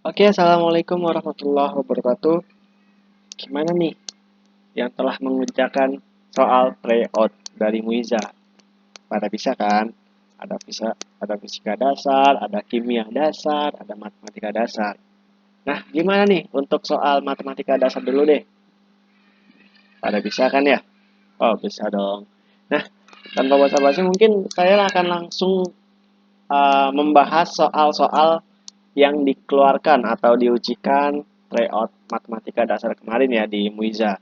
Oke, assalamualaikum warahmatullahi wabarakatuh. Gimana nih yang telah mengerjakan soal tryout dari Muiza? Pada bisa kan? Ada fisika dasar, ada kimia dasar, ada matematika dasar. Nah, gimana nih untuk soal matematika dasar dulu deh? Pada bisa kan ya? Oh, bisa dong. Nah, tanpa basa-basi mungkin saya akan langsung membahas soal-soal yang dikeluarkan atau diujikan tryout matematika dasar kemarin ya di Muiza.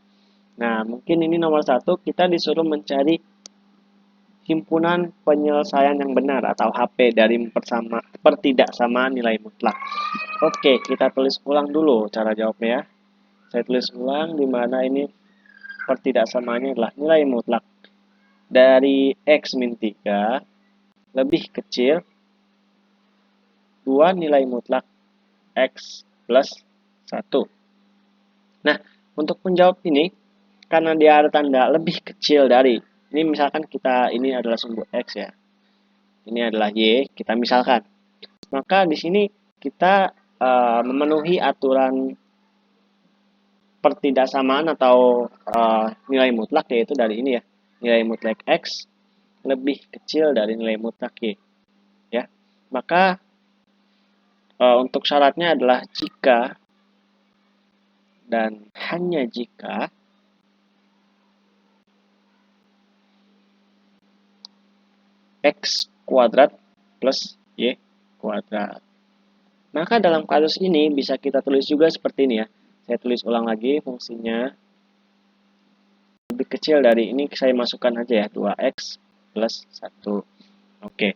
Nah, mungkin ini nomor satu, kita disuruh mencari himpunan penyelesaian yang benar atau HP dari pertidaksamaan nilai mutlak. Oke, kita tulis ulang dulu cara jawabnya ya. Saya tulis ulang di mana ini pertidaksamaannya adalah nilai mutlak dari X min 3 lebih kecil 2 nilai mutlak X plus 1. Nah, untuk menjawab ini, karena dia ada tanda lebih kecil dari, ini misalkan ini adalah sumbu X ya, ini adalah Y, kita misalkan. Maka di sini kita memenuhi aturan pertidaksamaan atau nilai mutlak, yaitu dari ini ya, nilai mutlak X lebih kecil dari nilai mutlak Y. Ya. Maka untuk syaratnya adalah jika dan hanya jika X kuadrat plus Y kuadrat. Maka dalam kasus ini bisa kita tulis juga seperti ini ya. Saya tulis ulang lagi fungsinya lebih kecil dari ini, saya masukkan aja ya 2x plus 1. Oke.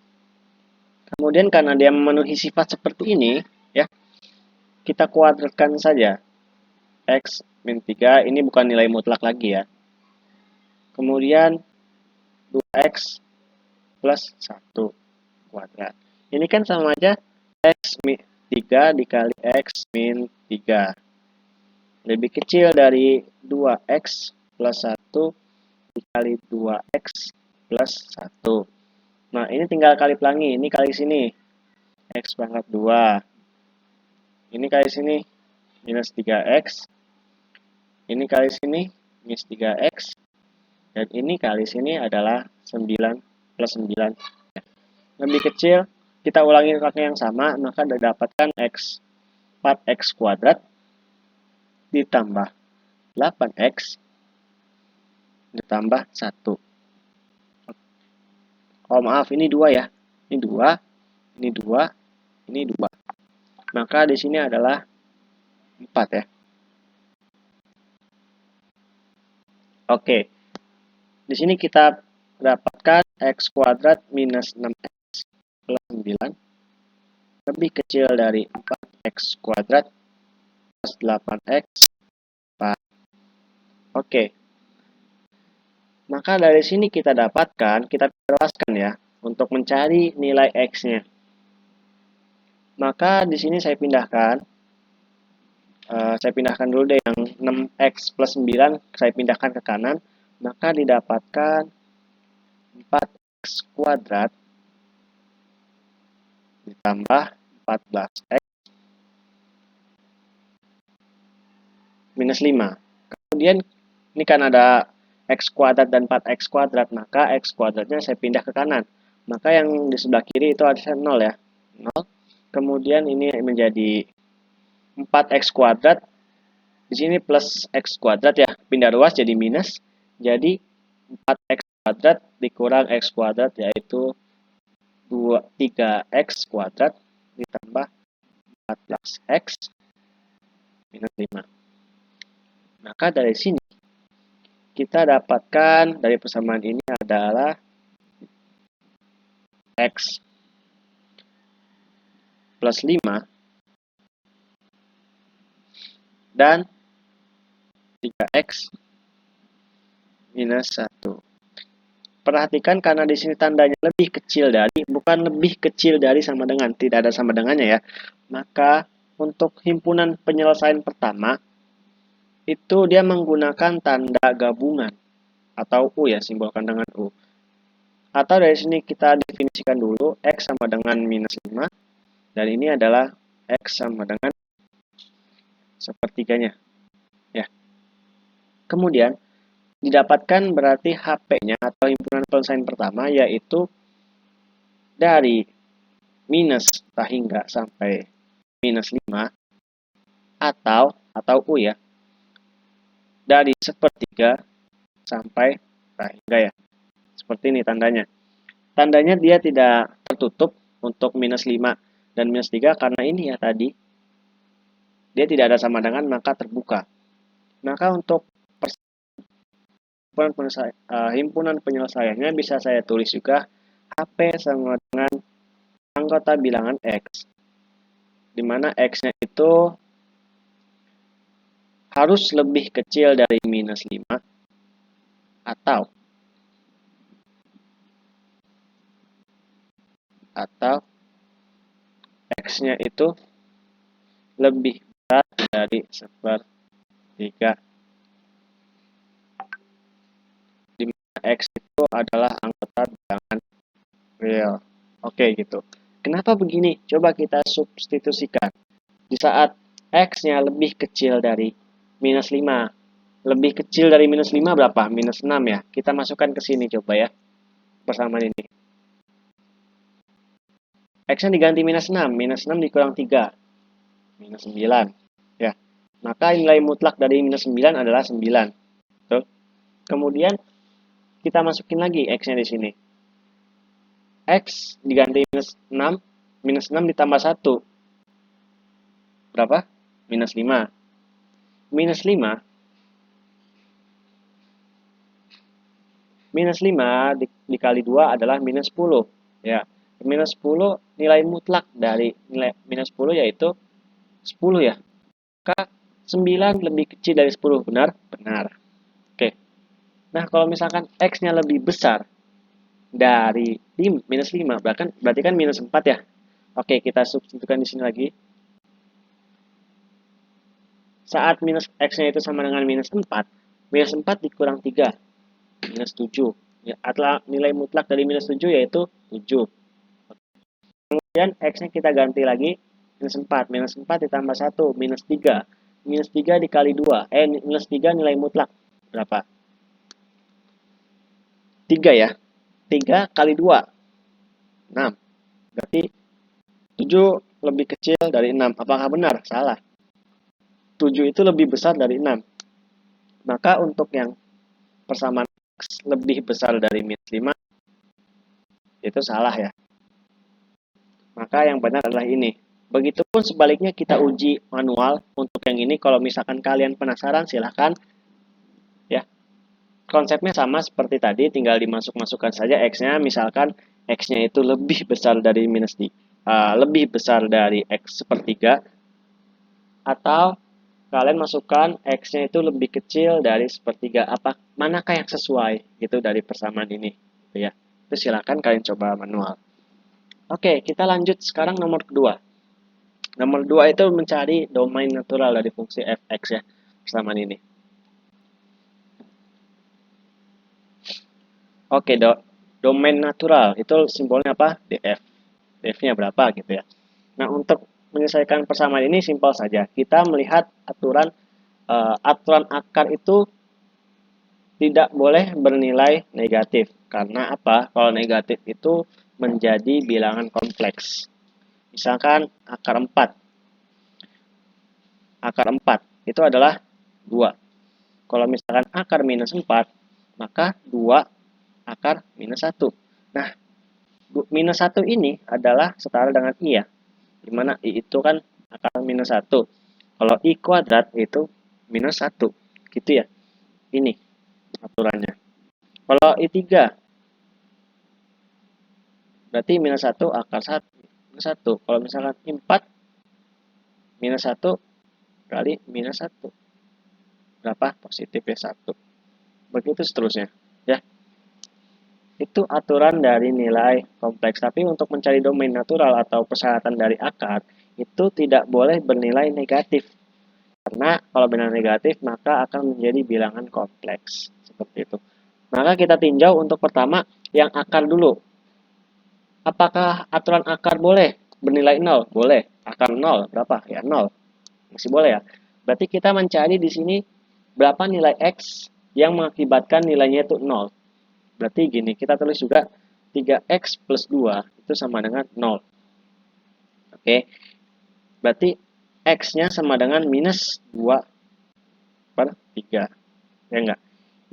Kemudian karena dia memenuhi sifat seperti ini ya, kita kuadratkan saja. X min 3 ini bukan nilai mutlak lagi ya. Kemudian 2x plus 1 kuadrat. Ini kan sama aja X min 3 dikali X min 3. Lebih kecil dari 2x plus 1 dikali 2x plus 1. Nah, ini tinggal kali pelangi. Ini kali sini. X pangkat 2. Ini kali sini. Minus 3x. Ini kali sini. Minus 3x. Dan ini kali sini adalah 9 plus 9. Lebih kecil, kita ulangi kaknya yang sama, maka dapatkan x 4x kuadrat ditambah 8x ditambah 1. Oh maaf, ini 2 ya. Ini 2, ini 2, ini 2. Maka di sini adalah 4 ya. Oke. Di sini kita dapatkan x kuadrat minus 6x plus 9 lebih kecil dari 4x kuadrat plus 8x 4. Oke. Maka dari sini kita dapatkan, kita jelaskan ya, untuk mencari nilai x-nya. Maka di sini saya pindahkan dulu deh yang 6x plus 9, saya pindahkan ke kanan, maka didapatkan 4x kuadrat ditambah 14x minus 5. Kemudian ini kan ada x kuadrat dan 4x kuadrat, maka x kuadratnya saya pindah ke kanan. Maka yang di sebelah kiri itu ada 0 ya. 0. Kemudian ini menjadi 4x kuadrat. Di sini plus x kuadrat ya, pindah ruas jadi minus. Jadi 4x kuadrat dikurang x kuadrat, yaitu 3x kuadrat ditambah 14x minus 5. Maka dari sini kita dapatkan dari persamaan ini adalah x plus 5 dan 3x minus 1. Perhatikan karena di sini tandanya lebih kecil dari, bukan lebih kecil dari sama dengan, tidak ada sama dengannya ya. Maka untuk himpunan penyelesaian pertama, itu dia menggunakan tanda gabungan atau U ya, simbolkan dengan U. Atau dari sini kita definisikan dulu X sama dengan minus 5, dan ini adalah X sama dengan sepertiganya. Ya. Kemudian, didapatkan berarti HP-nya atau himpunan penyelesaian pertama yaitu dari minus hingga sampai minus 5 atau U ya, dari sepertiga sampai hingga ya. Seperti ini tandanya. Tandanya dia tidak tertutup untuk minus 5 dan minus 3 karena ini ya tadi. Dia tidak ada sama dengan maka terbuka. Maka untuk himpunan penyelesaiannya bisa saya tulis juga HP sama dengan anggota bilangan X. Di mana X-nya itu harus lebih kecil dari minus 5 atau X-nya itu lebih besar dari sepertiga, di mana X itu adalah anggota bilangan real. Oke gitu. Kenapa begini? Coba kita substitusikan. Di saat X-nya lebih kecil dari minus 5. Lebih kecil dari minus 5 berapa? Minus 6 ya. Kita masukkan ke sini coba ya. Persamaan ini. X-nya diganti minus 6. Minus 6 dikurang 3. Minus 9. Ya. Maka nilai mutlak dari minus 9 adalah 9. Betul? Kemudian kita masukin lagi X-nya di sini. X diganti minus 6. Minus 6 ditambah 1. Berapa? Minus 5. Minus 5. Minus 5 dikali 2 adalah minus 10. Ya. Minus 10 nilai mutlak dari nilai minus 10 yaitu 10 ya. Maka 9 lebih kecil dari 10. Benar? Benar. Oke. Nah, kalau misalkan X-nya lebih besar dari minus 5, berarti kan minus 4 ya. Oke, kita substitusikan di sini lagi. Saat minus X-nya itu sama dengan minus 4 dikurang 3, minus 7. Ya, adalah nilai mutlak dari minus 7 yaitu 7. Kemudian X-nya kita ganti lagi, minus 4. Minus 4 ditambah 1, minus 3. Minus 3 dikali 2. Minus 3 nilai mutlak. Berapa? 3 ya. 3 kali 2. 6. Berarti 7 lebih kecil dari 6. Apakah benar? Salah. 7 itu lebih besar dari 6. Maka untuk yang persamaan X lebih besar dari minus 5, itu salah ya. Maka yang benar adalah ini. Begitupun sebaliknya kita uji manual untuk yang ini. Kalau misalkan kalian penasaran silahkan ya. Konsepnya sama seperti tadi, tinggal dimasuk-masukkan saja X-nya. Misalkan X-nya itu lebih besar dari minus 3, lebih besar dari X sepertiga, atau kalian masukkan X-nya itu lebih kecil dari sepertiga. Manakah yang sesuai gitu dari persamaan ini gitu ya. Itu silakan kalian coba manual. Oke, kita lanjut sekarang nomor kedua. Nomor 2 itu mencari domain natural dari fungsi f(x) ya, persamaan ini. Oke, domain natural itu simbolnya apa? df. df-nya berapa gitu ya. Nah, untuk menyelesaikan persamaan ini simpel saja. Kita melihat aturan akar itu tidak boleh bernilai negatif. Karena apa? Kalau negatif itu menjadi bilangan kompleks. Misalkan akar 4. Akar 4 itu adalah 2. Kalau misalkan akar minus 4, maka 2 akar minus 1. Nah, minus 1 ini adalah setara dengan I ya. Dimana I itu kan akar minus 1. Kalau I kuadrat itu minus 1. Gitu ya. Ini aturannya. Kalau I3, berarti minus 1 akar 1. Minus 1. Kalau misalkan I4, minus 1 kali minus 1. Berapa? Positif ya 1. Begitu seterusnya. Ya. Itu aturan dari nilai kompleks. Tapi untuk mencari domain natural atau persyaratan dari akar, itu tidak boleh bernilai negatif. Karena kalau benar negatif, maka akan menjadi bilangan kompleks. Seperti itu. Maka kita tinjau untuk pertama, yang akar dulu. Apakah aturan akar boleh bernilai 0? Boleh. Akar 0 berapa? Ya 0. Masih boleh ya. Berarti kita mencari di sini berapa nilai X yang mengakibatkan nilainya itu 0. Berarti gini, kita tulis juga 3X plus 2 itu sama dengan 0. Oke, berarti X-nya sama dengan minus 2 per 3. Ya enggak?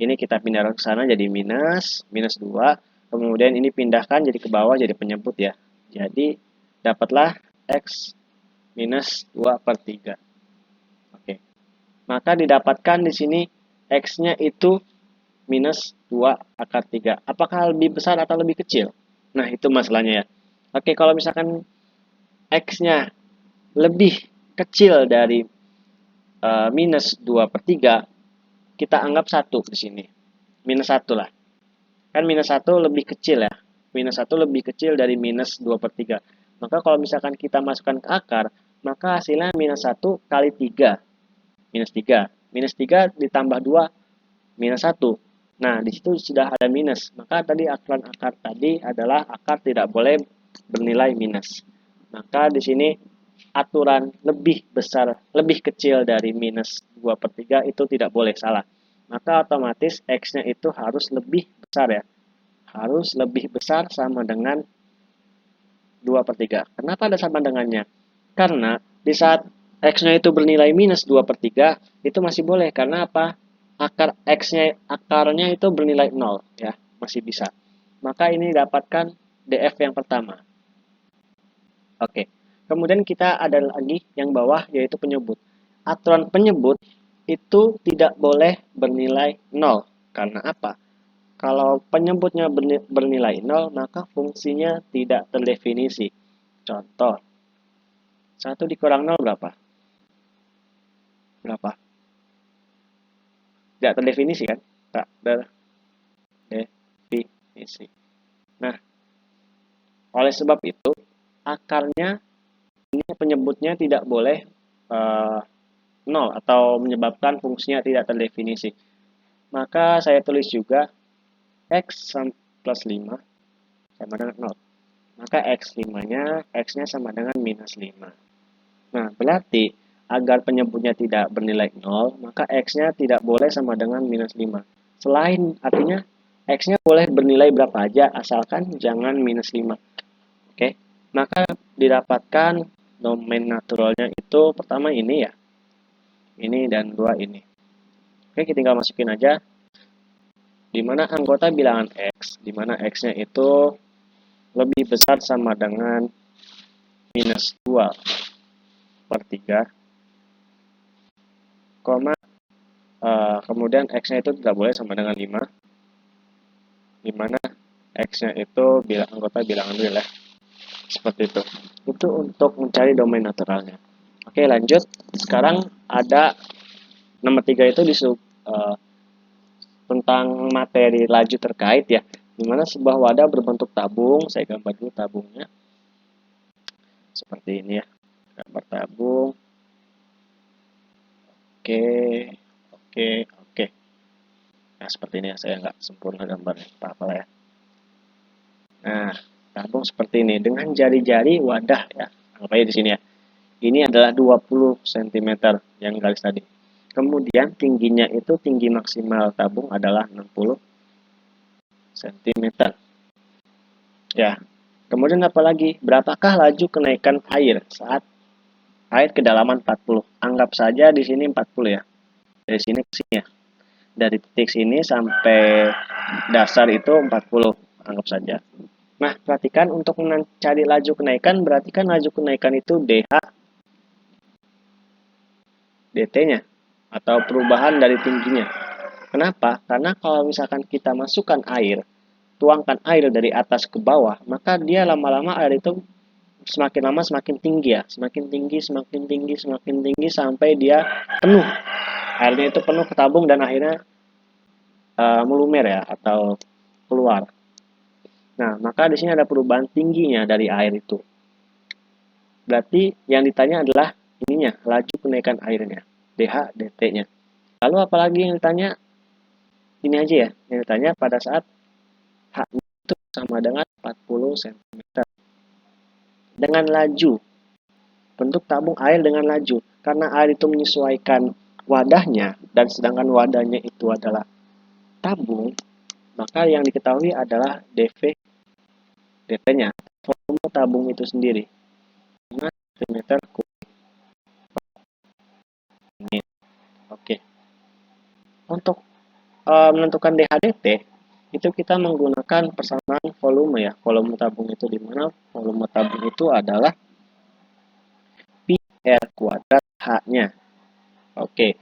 Ini kita pindah ke sana jadi minus 2. Kemudian ini pindahkan jadi ke bawah jadi penyebut ya. Jadi dapatlah X minus 2 per 3. Oke. Maka didapatkan di sini X-nya itu minus 2 akar 3. Apakah lebih besar atau lebih kecil? Nah, itu masalahnya ya. Oke, kalau misalkan X-nya lebih kecil dari minus 2 per 3, kita anggap 1 di sini. Minus 1 lah. Kan minus 1 lebih kecil ya. Minus 1 lebih kecil dari minus 2 per 3. Maka kalau misalkan kita masukkan ke akar, maka hasilnya minus 1 kali 3. Minus 3. Minus 3 ditambah 2, minus 1. Nah, di situ sudah ada minus. Maka tadi akaran akar tadi adalah akar tidak boleh bernilai minus. Maka di sini aturan lebih besar, lebih kecil dari minus 2 per 3 itu tidak boleh, salah. Maka otomatis X-nya itu harus lebih besar ya. Harus lebih besar sama dengan 2 per 3. Kenapa ada sama dengannya? Karena di saat X-nya itu bernilai minus 2 per 3, itu masih boleh. Karena apa? Akarnya itu bernilai 0 ya, masih bisa. Maka ini dapatkan DF yang pertama. Oke. Kemudian kita ada lagi yang bawah yaitu penyebut. Aturan penyebut itu tidak boleh bernilai 0. Karena apa? Kalau penyebutnya bernilai 0, maka fungsinya tidak terdefinisi. Contoh, 1 dikurang 0 berapa? Berapa? Tidak terdefinisi kan? Tak terdefinisi. Nah, oleh sebab itu, akarnya ini penyebutnya tidak boleh 0 atau menyebabkan fungsinya tidak terdefinisi. Maka saya tulis juga X plus 5 sama dengan 0. Maka X5-nya, X-nya sama dengan minus 5. Nah, berarti agar penyebutnya tidak bernilai 0, maka X-nya tidak boleh sama dengan minus 5. Selain, artinya X-nya boleh bernilai berapa aja, asalkan jangan minus 5. Oke, maka didapatkan domain naturalnya itu pertama ini ya. Ini dan 2 ini. Oke, kita tinggal masukin aja. Di mana anggota bilangan X, di mana X-nya itu lebih besar sama dengan minus 2 per 3, kemudian X-nya itu tidak boleh sama dengan 5, di mana X-nya itu anggota bilangan real ya. Seperti itu. Itu untuk mencari domain naturalnya. Oke, lanjut. Sekarang ada nomor 3 itu tentang materi laju terkait ya. Dimana sebuah wadah berbentuk tabung, saya gambar dulu tabungnya. Seperti ini ya. Gambar tabung. Oke, oke. Nah, seperti ini ya, saya nggak sempurna gambarnya, apa-apa ya. Nah, tabung seperti ini dengan jari-jari wadah ya. Anggap aja di sini ya. Ini adalah 20 cm yang garis tadi. Kemudian tingginya itu tinggi maksimal tabung adalah 60 cm. Ya. Kemudian apalagi? Berapakah laju kenaikan air saat air kedalaman 40? Anggap saja di sini 40 ya. Dari sini ke sini ya. Dari titik sini sampai dasar itu 40, anggap saja. Nah, perhatikan untuk mencari laju kenaikan, berarti kan laju kenaikan itu dH dt-nya atau perubahan dari tingginya. Kenapa? Karena kalau misalkan kita masukkan air, tuangkan air dari atas ke bawah, maka dia lama-lama air itu semakin lama semakin tinggi ya, semakin tinggi, semakin tinggi, semakin tinggi sampai dia penuh. Airnya itu penuh ke tabung dan akhirnya melumer ya atau keluar. Nah, maka di sini ada perubahan tingginya dari air itu. Berarti yang ditanya adalah ininya, laju kenaikan airnya, dH dt-nya. Lalu apalagi yang ditanya? Ini aja ya, yang ditanya pada saat H itu sama dengan 40 cm. Dengan laju, bentuk tabung air dengan laju. karena air itu menyesuaikan wadahnya, dan sedangkan wadahnya itu adalah tabung, maka yang diketahui adalah dV dt-nya, volume tabung itu sendiri, 5 cm kubik. Oke, untuk menentukan dH/dt itu kita menggunakan persamaan volume ya. Volume tabung itu di mana? Volume tabung itu adalah pi R kuadrat H-nya. Oke,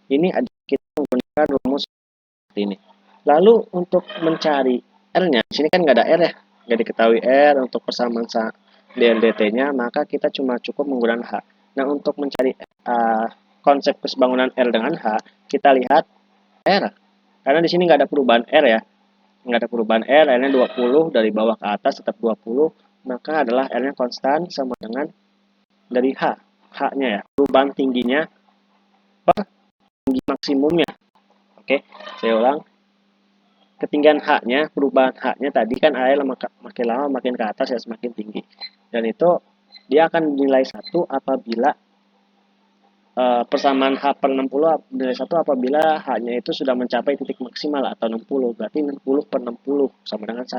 ini kita menggunakan rumus seperti ini. Lalu untuk mencari R-nya, di sini kan nggak ada R ya, nggak diketahui R untuk persamaan dt-nya, maka kita cuma cukup menggunakan H. Nah, untuk mencari konsep kesebangunan R dengan H, kita lihat R. Karena di sini nggak ada perubahan R ya, nggak ada perubahan R, R-nya 20, dari bawah ke atas tetap 20, maka adalah R-nya konstan sama dengan dari H. H-nya ya, perubahan tingginya per tinggi maksimumnya. Oke, saya ulang. Ketinggian H-nya, perubahan H-nya tadi kan air makin lama makin ke atas ya, semakin tinggi. Dan itu dia akan dinilai 1 apabila persamaan H per 60 nilai 1 apabila H-nya itu sudah mencapai titik maksimal atau 60. Berarti 60 per 60 sama dengan 1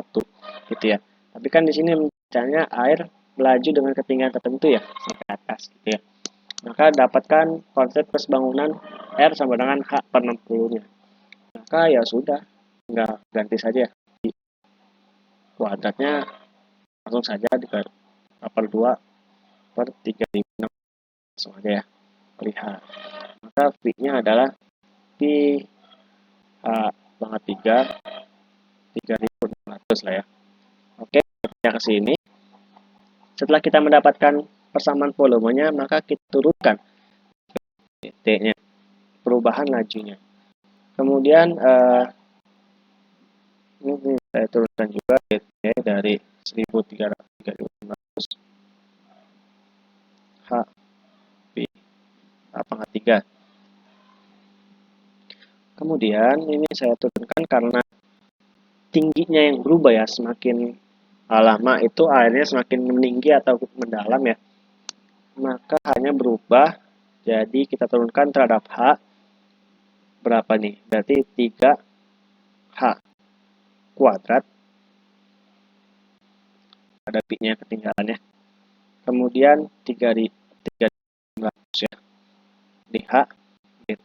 gitu ya. Tapi kan di sini misalnya air melaju dengan ketinggian tertentu ya, sampai ke atas gitu ya. Maka dapatkan konsep kesebangunan R sama dengan H per 60-nya. Maka ya sudah, nggak ganti saja di kuadratnya, langsung saja per 2 per 3.6 langsung aja ya, lihat. Maka V-nya adalah P H pangkat 3 3.600 lah ya. Oke, kita ke sini. Setelah kita mendapatkan persamaan volumenya, maka kita turunkan dt-nya, perubahan lajunya. Kemudian ini saya turunkan juga dt dari 1.300 H P pangkat 3. Kemudian ini saya turunkan karena tingginya yang berubah ya, semakin lama itu airnya semakin meninggi atau mendalam ya, maka hanya berubah. Jadi kita turunkan terhadap H berapa nih, berarti 3H kuadrat, ada pi-nya ketinggalannya, kemudian 3.600 ya, dH dt.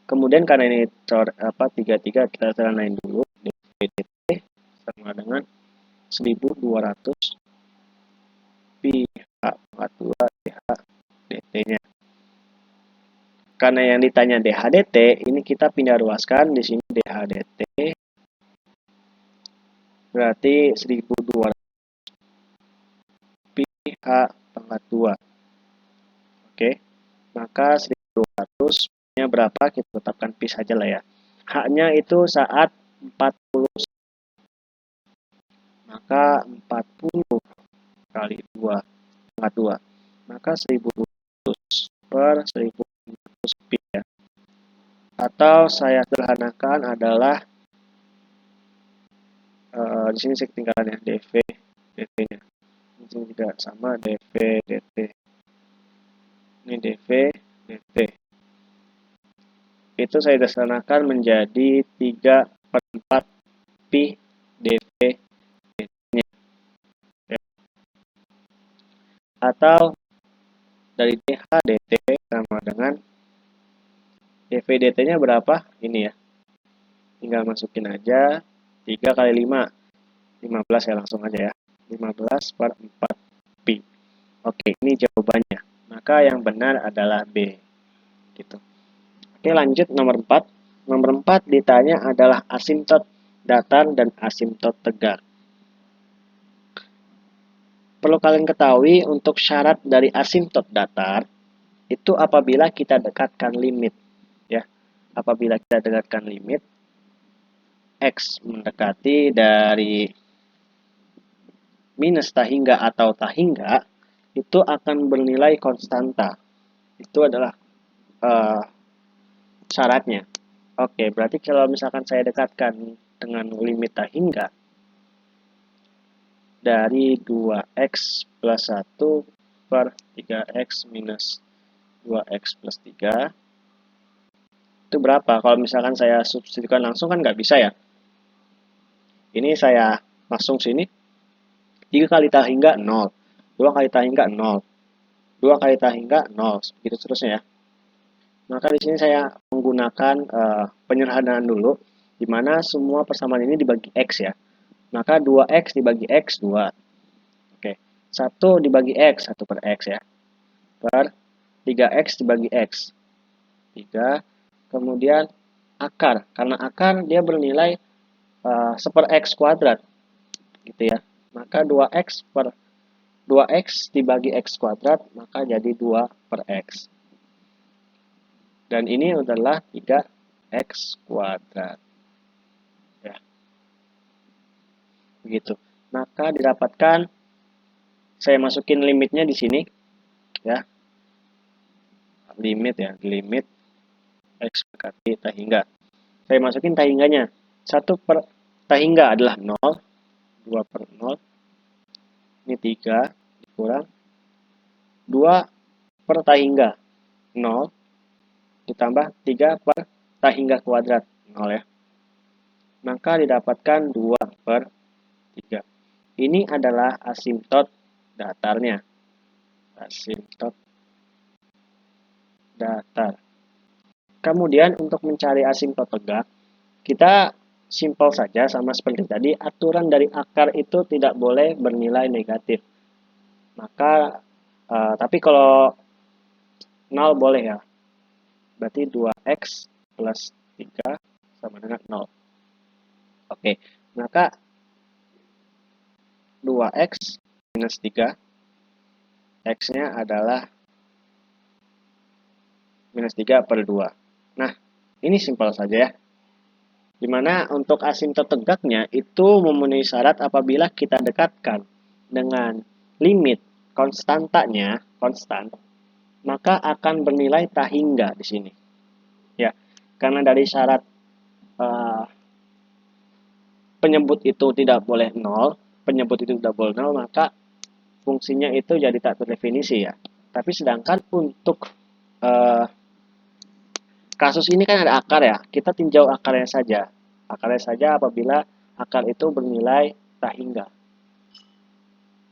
Kemudian karena ini 33, kita sederhanain dulu, dV dt sama dengan 1.200 pi H pangkat 2 dH dt-nya. Karena yang ditanya dH dt, ini kita pindah ruaskan di sini dH dt berarti 1.200 pi H pangkat 2. Oke, maka 1.200 nya berapa, kita tetapkan pi saja lah ya. H-nya itu saat 40, maka 40 kali 2 pangkat 2, maka 1.200 per 1.500 pi ya. Atau saya sederhanakan adalah di sini saya ketinggalan ya, dV dt-nya. Di sini juga sama, dV dt. Ini dV dt. Itu saya sederhanakan menjadi 3/4 pi dV dt-nya. Atau dari dH dt sama dengan dV dt-nya berapa? Ini ya. Tinggal masukin aja 3 kali 5, 15 ya, langsung aja ya. 15/4 pi. Oke, ini jawabannya. Maka yang benar adalah B. Gitu. Oke, lanjut nomor 4. Nomor 4 ditanya adalah asimtot datar dan asimtot tegak. Perlu kalian ketahui untuk syarat dari asimtot datar itu apabila kita dekatkan limit ya. Apabila kita dekatkan limit X mendekati dari minus tak hingga atau tak hingga, itu akan bernilai konstanta. Itu adalah syaratnya. Oke, berarti kalau misalkan saya dekatkan dengan limit tak hingga, dari 2x plus 1 per 3x minus 2x plus 3. Itu berapa? Kalau misalkan saya substitusikan langsung kan nggak bisa ya. Ini saya langsung sini. 3 kali tahingga 0. 2 kali tahingga 0. 2 kali tahingga 0. Begitu seterusnya ya. Maka di sini saya menggunakan penyederhanaan dulu, di mana semua persamaan ini dibagi x ya. Maka 2x dibagi x 2. Oke. 1 dibagi x 1 per x ya. Per 3x dibagi x 3. Kemudian akar, karena akar dia bernilai 1/x kuadrat gitu ya. Maka 2x dibagi x kuadrat maka jadi 2 per x. Dan ini adalah 3x kuadrat. Ya. Begitu. Maka didapatkan, saya masukin limitnya di sini ya. Limit x mendekati tahingga. Saya masukin tahingganya. 1 per tahingga adalah 0, 2 per 0. Ini 3 dikurang 2 per tahingga 0 ditambah 3 per tahingga kuadrat 0 ya. Maka didapatkan 2 per 3. Ini adalah asimtot datarnya. Asimtot datar. Kemudian untuk mencari asimtot tegak, kita simpel saja sama seperti tadi, aturan dari akar itu tidak boleh bernilai negatif. Maka tapi kalau 0 boleh ya. Berarti 2x plus 3 sama dengan 0. Oke, maka 2x minus 3, x-nya adalah minus 3 per 2. Nah, ini simpel saja ya. Dimana untuk asimtot tegaknya itu memenuhi syarat apabila kita dekatkan dengan limit konstantanya, konstan, maka akan bernilai tahingga di sini. Ya, karena dari syarat penyebut itu tidak boleh 0, penyebut itu tidak boleh 0, maka fungsinya itu jadi tak terdefinisi ya. Tapi sedangkan untuk kasus ini kan ada akar ya, kita tinjau akarnya saja. Akarnya saja apabila akar itu bernilai tahingga.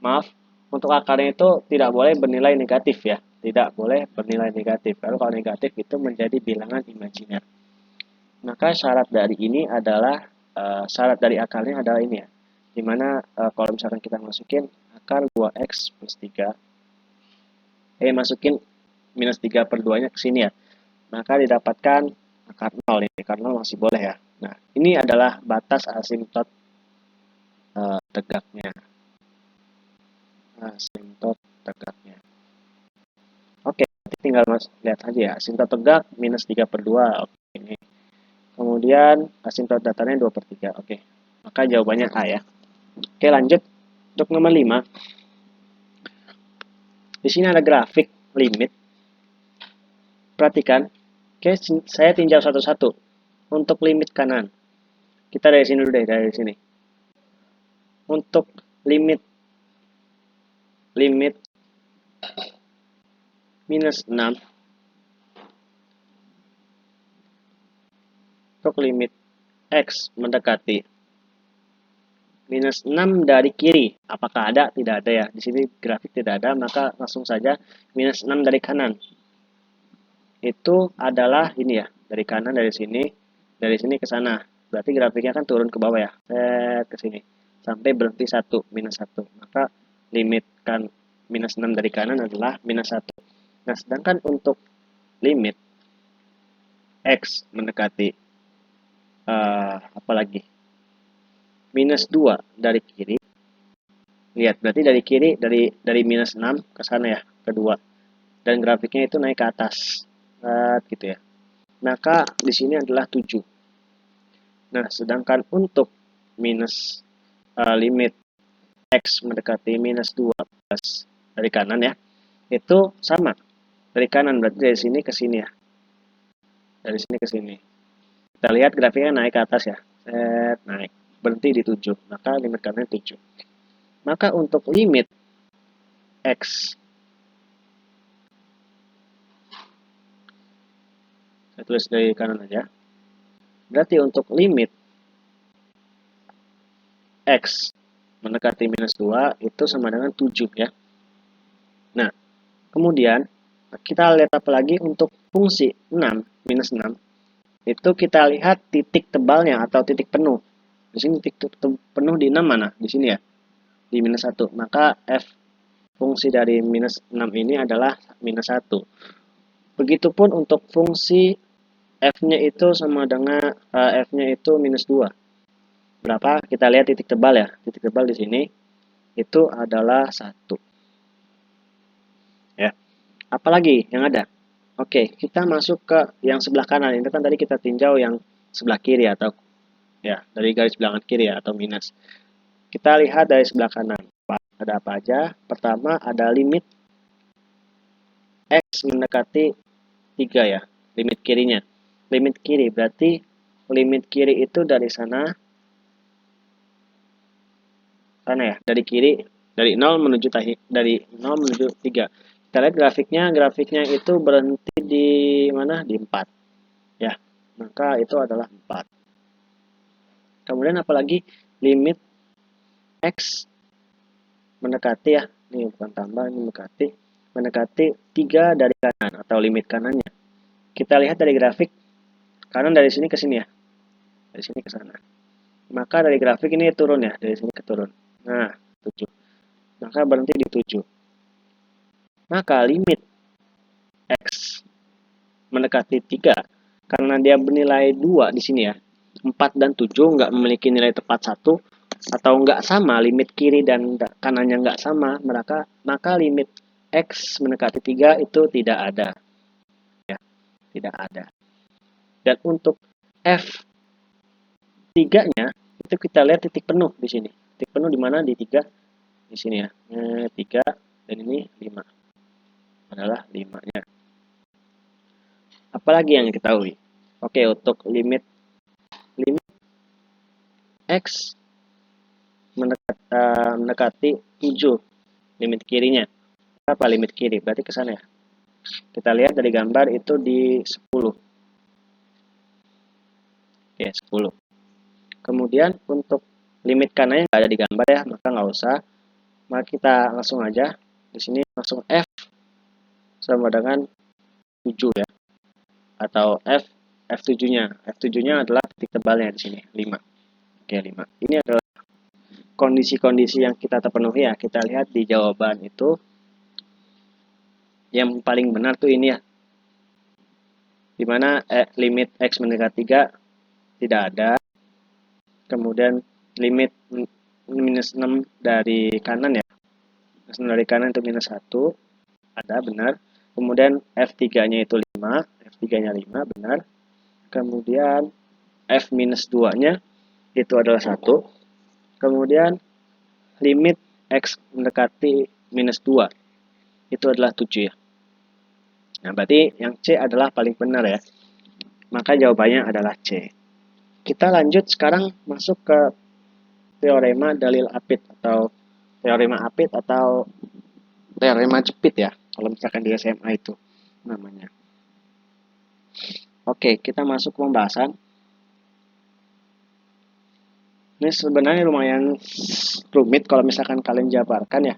Maaf, untuk akarnya itu tidak boleh bernilai negatif ya. Tidak boleh bernilai negatif. Kalau negatif itu menjadi bilangan imajiner. Maka syarat dari ini adalah, syarat dari akarnya adalah ini ya. Dimana kalau misalkan kita masukin akar 2x plus 3, masukin minus 3 per 2-nya ke sini ya. Maka didapatkan akar 0 ini, akar 0 masih boleh ya. Nah, ini adalah batas asimtot tegaknya. Asimtot tegaknya. Oke, tinggal lihat aja ya. Asimtot tegak minus 3 per 2. Oke, ini. Kemudian asimtot datarnya 2 per 3. Oke, maka jawabannya A ya. Oke, lanjut. Untuk nomor 5. Di sini ada grafik limit. Perhatikan. Oke, saya tinjau satu-satu. Untuk limit kanan. Kita dari sini dulu deh, dari sini. Untuk limit minus 6. Untuk limit x mendekati minus 6 dari kiri. Apakah ada? Tidak ada ya. Di sini grafik tidak ada, maka langsung saja minus 6 dari kanan. Itu adalah ini ya, dari kanan dari sini ke sana. Berarti grafiknya kan turun ke bawah ya. Ke sini. Sampai berhenti 1, minus 1. Maka limit kan minus 6 dari kanan adalah minus 1. Nah, sedangkan untuk limit x mendekati apalagi minus 2 dari kiri. Lihat, berarti dari kiri dari minus 6 ke sana ya, ke 2. Dan grafiknya itu naik ke atas. Gitu ya. Maka di sini adalah 7. Nah, sedangkan untuk minus limit x mendekati minus 2 plus dari kanan ya, itu sama. Dari kanan berarti dari sini ke sini ya. Dari sini ke sini. Kita lihat grafiknya naik ke atas ya. Naik. Berhenti di 7. Maka limit kanannya 7. Maka untuk limit X, saya tulis dari kanan aja. Berarti untuk limit X mendekati minus 2 itu sama dengan 7 ya. Nah, kemudian kita lihat apa lagi untuk fungsi 6, minus 6. Itu kita lihat titik tebalnya atau titik penuh. Di sini titik penuh di 6 mana? Di sini ya. Di minus 1. Maka F fungsi dari minus 6 ini adalah minus 1. Begitupun untuk fungsi F-nya itu sama dengan F-nya itu minus 2. Berapa? Kita lihat titik tebal ya. Titik tebal di sini itu adalah 1. Ya. Apalagi yang ada? Oke, kita masuk ke yang sebelah kanan. Ini kan tadi kita tinjau yang sebelah kiri atau ya, dari garis bilangan kiri ya atau minus. Kita lihat dari sebelah kanan. Ada apa aja? Pertama ada limit X mendekati 3 ya, limit kirinya. Limit kiri berarti limit kiri itu dari sana ya, dari kiri dari 0 menuju dari 0 menuju 3. Kita lihat grafiknya itu berhenti di mana? Di 4. Ya. Maka itu adalah 4. Kemudian apalagi limit X mendekati ya, ini bukan tambah, ini mendekati 3 dari kanan atau limit kanannya. Kita lihat dari grafik kanan dari sini ke sini ya, dari sini ke sana. Maka dari grafik ini turun ya, dari sini ke turun. Nah, 7. Maka berhenti di 7. Maka limit X mendekati 3 karena dia bernilai 2 di sini ya. 4 dan 7 nggak memiliki nilai tepat 1 atau nggak sama, limit kiri dan kanannya nggak sama, maka limit X mendekati 3 itu tidak ada. Ya, tidak ada. Dan untuk F 3-nya itu kita lihat titik penuh di sini. Titik penuh di mana? Di 3 di sini ya. 3 dan ini 5. Adalah 5-nya. Apalagi yang diketahui? Oke, untuk limit X mendekati 7 limit kirinya. Apa limit kiri? Berarti ke sana ya. Kita lihat dari gambar itu di 10. Oke, 10. Kemudian untuk limit kanannya nggak ada di gambar ya, maka nggak usah. Maka kita langsung aja di sini langsung F sama dengan 7 ya. Atau F7-nya. F7-nya adalah titik tebalnya di sini, 5. Oke, 5. Ini adalah kondisi-kondisi yang kita terpenuhi ya. Kita lihat di jawaban itu yang paling benar tuh ini ya. Dimana limit X mendekati 3 tidak ada. Kemudian limit minus 6 dari kanan ya. Minus 6 dari kanan itu minus 1. Ada, benar. Kemudian F3-nya itu 5. F3-nya 5, benar. Kemudian F minus 2-nya itu adalah 1. Kemudian limit X mendekati minus 2 itu adalah 7 ya. Nah, berarti yang C adalah paling benar ya. Maka jawabannya adalah C. Kita lanjut sekarang masuk ke teorema dalil apit atau teorema apit atau teorema jepit ya. Kalau misalkan di SMA itu namanya. Oke, kita masuk ke pembahasan. Ini sebenarnya lumayan rumit kalau misalkan kalian jabarkan ya.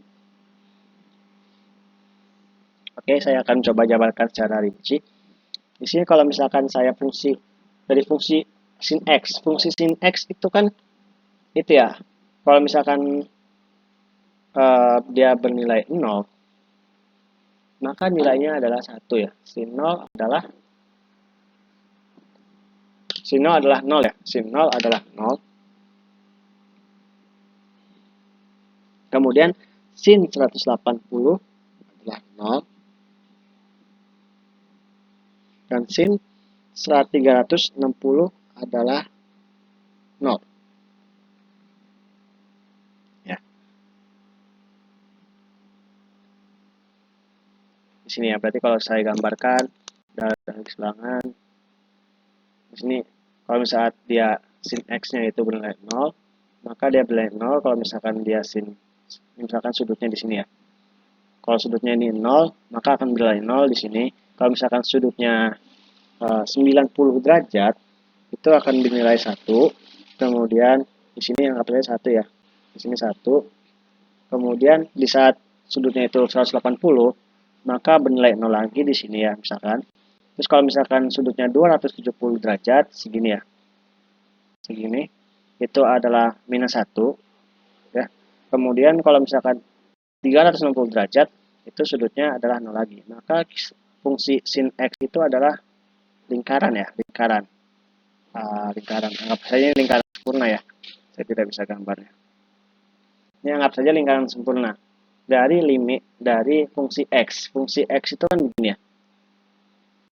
Oke, saya akan coba jabarkan secara rinci. Di sini kalau misalkan saya dari fungsi sin X. Fungsi sin X itu kan itu ya. Kalau misalkan dia bernilai 0, maka nilainya adalah 1 ya. Sin 0 adalah 0 ya. Sin 0 adalah 0. Kemudian sin 180 adalah 0. Dan sin 360 adalah 0. Ya. Di sini ya, berarti kalau saya gambarkan dari garis bilangan di sini kalau misalnya dia sin X-nya itu bernilai 0, maka dia bernilai 0. Kalau misalkan dia sin Misalkan sudutnya di sini ya. Kalau sudutnya ini 0, maka akan bernilai 0 di sini. Kalau misalkan sudutnya 90 derajat, itu akan bernilai 1. Kemudian di sini anggap saja 1 ya. Di sini 1. Kemudian di saat sudutnya itu 180, maka bernilai 0 lagi di sini ya, misalkan. Terus kalau misalkan sudutnya 270 derajat, segini ya. Segini, itu adalah minus 1. Ya. Kemudian kalau misalkan 360 derajat, itu sudutnya adalah 0 lagi. Maka fungsi sin X itu adalah lingkaran ya, lingkaran. Lingkaran, anggap saja lingkaran sempurna ya. Saya tidak bisa gambarnya. Ini anggap saja lingkaran sempurna. Dari limit, dari fungsi X. Fungsi X itu kan begini ya.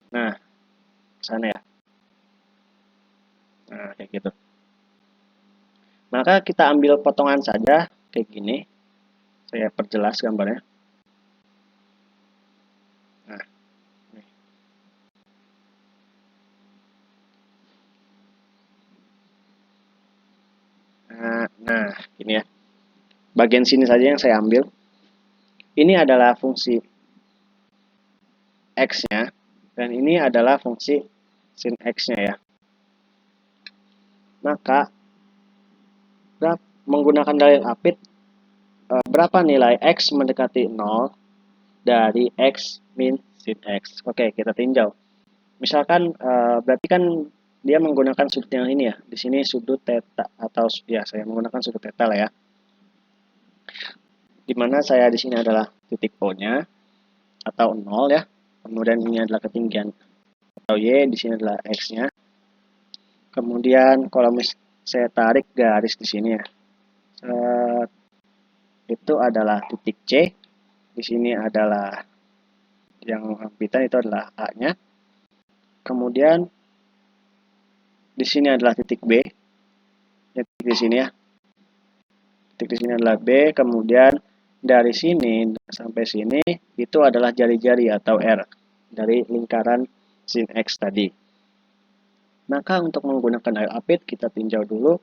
Nah, sana ya. Nah, kayak gitu. Maka kita ambil potongan saja, kayak gini. Saya perjelas gambarnya. Nah, nah, gini ya. Bagian sini saja yang saya ambil. Ini adalah fungsi X-nya, dan ini adalah fungsi sin X-nya ya. Maka, menggunakan dalil apit, berapa nilai X mendekati 0 dari X min sin X. Oke, kita tinjau. Misalkan, berarti kan dia menggunakan sudut yang ini ya. Di sini sudut theta, atau ya saya menggunakan sudut theta lah ya. Dimana saya di sini adalah titik O-nya, atau 0 ya. Kemudian ini adalah ketinggian atau Y, di sini adalah X-nya. Kemudian kalau saya tarik garis di sini ya. Itu adalah titik C. Di sini adalah yang hampitan, itu adalah A-nya. Kemudian di sini adalah titik B. Titik di sini ya. Titik di sini adalah B. Kemudian dari sini sampai sini itu adalah jari-jari atau R dari lingkaran sin X tadi. Maka untuk menggunakan dalil apit kita tinjau dulu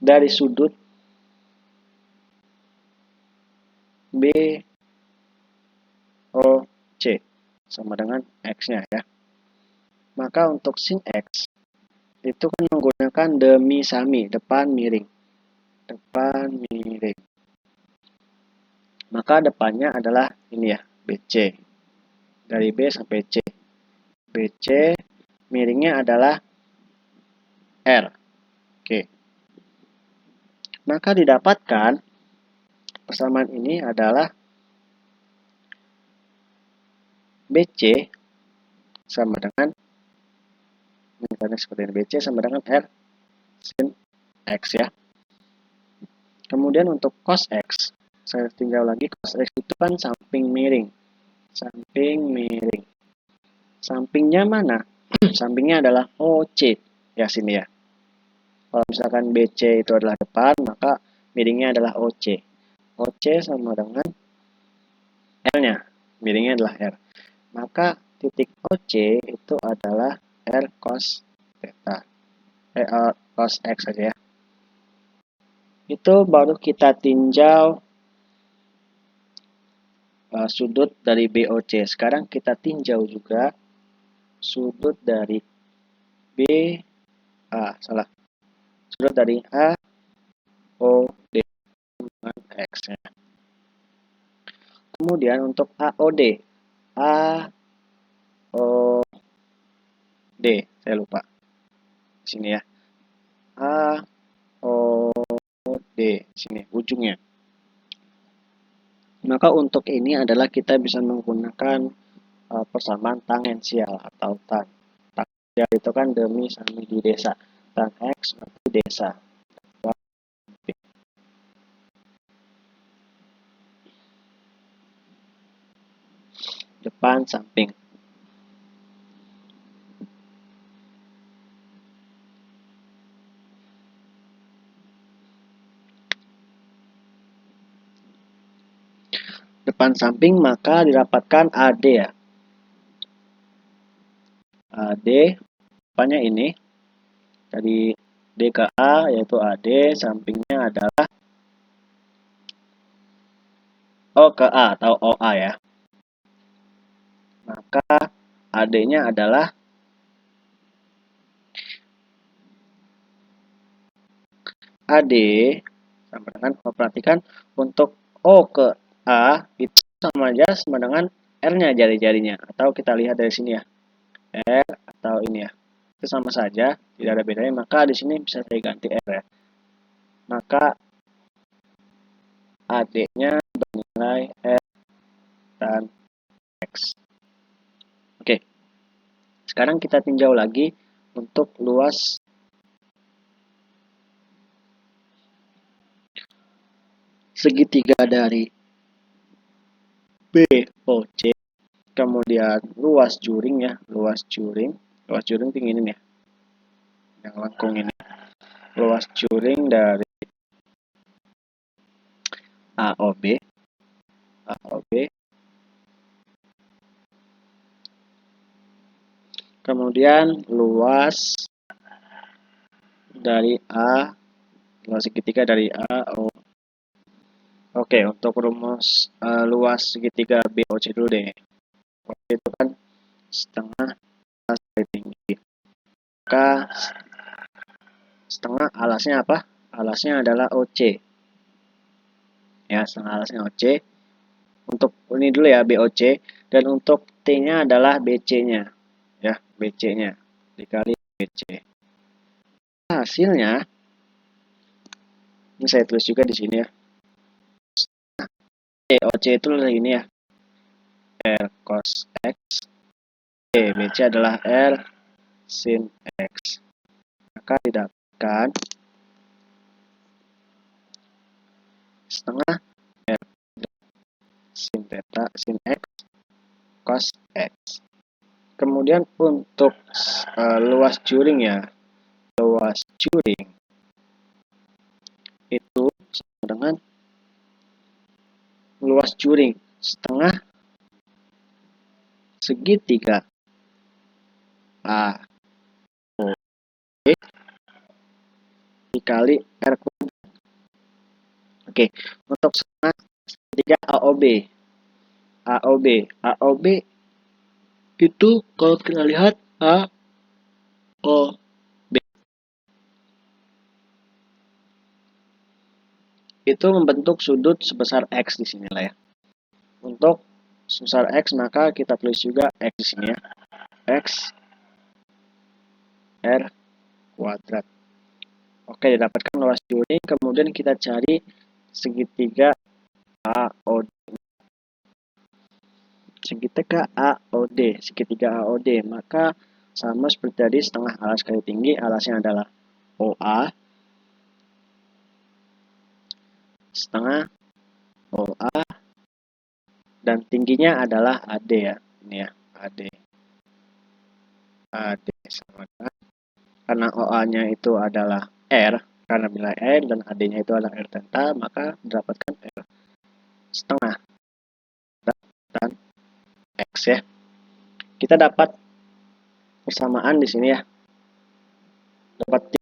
dari sudut B O C sama dengan X-nya ya. Maka untuk sin X itu kan menggunakan demi sami, depan miring. Depan miring. Maka depannya adalah ini ya, BC. Dari B sampai C. BC miringnya adalah R. Oke. Maka didapatkan persamaan ini adalah BC sama dengan, misalnya seperti ini, BC sama dengan R sin X ya. Kemudian untuk cos X, saya tinggal lagi, cos X itu kan samping miring. Samping miring. Sampingnya mana? Sampingnya adalah OC ya, sini ya. Kalau misalkan BC itu adalah depan, maka miringnya adalah OC. OC sama dengan L-nya. Miringnya adalah R. Maka titik OC itu adalah R cos theta. Cos X saja ya. Itu baru kita tinjau sudut dari BOC. Sekarang kita tinjau juga sudut dari sudut dari AOD dengan X ya. Kemudian untuk AOD, saya lupa di sini ya. AOD sini ujungnya. Maka untuk ini adalah kita bisa menggunakan persamaan tangensial atau tan. Tangensial itu kan demi sami di desa. Tan X berarti desa. Depan samping. Depan samping maka didapatkan AD ya. AD depannya ini dari D ke A yaitu AD, sampingnya adalah O ke A atau OA ya. Maka AD-nya adalah AD sama dengan, perhatikan untuk O ke A itu sama aja sama dengan R-nya jari-jarinya. Atau kita lihat dari sini ya. R atau ini ya. Itu sama saja, tidak ada bedanya. Maka di sini bisa saya ganti R ya. Maka AD-nya bernilai R dan X. Oke. Sekarang kita tinjau lagi untuk luas segitiga dari BOC, kemudian luas juring ya, luas juring tinggi ini ya, yang lengkung ini, luas juring dari AOB, kemudian luas dari luas segitiga dari AO. Oke, untuk rumus luas segitiga BOC dulu deh. Itu kan setengah alas kali tinggi. Maka setengah alasnya apa? Alasnya adalah OC. Ya, setengah alasnya OC. Untuk ini dulu ya, BOC. Dan untuk T-nya adalah BC-nya. Ya, BC-nya. Dikali BC. Hasilnya, ini saya tulis juga di sini ya. BOC itu ini ya. R cos X. BC adalah R sin X. Maka didapatkan setengah R sin theta sin X cos X. Kemudian untuk luas juring ya, luas juring itu sama dengan luas juring setengah segitiga A O B dikali R kuadrat. Oke, untuk setengah segitiga AOB, AOB itu kalau kita lihat AOB itu membentuk sudut sebesar X di sini lah ya. Untuk sebesar X maka kita tulis juga X di sini ya. X R kuadrat. Oke, didapatkan luas juring, kemudian kita cari segitiga AOD. Segitiga AOD, maka sama seperti tadi, setengah alas kali tinggi, alasnya adalah OA, setengah OA, dan tingginya adalah AD ya, ini ya, AD sama dengan, karena OA-nya itu adalah R, karena nilai R, dan AD-nya itu adalah R theta, maka mendapatkan R setengah dan X ya. Kita dapat persamaan di sini ya. Dapat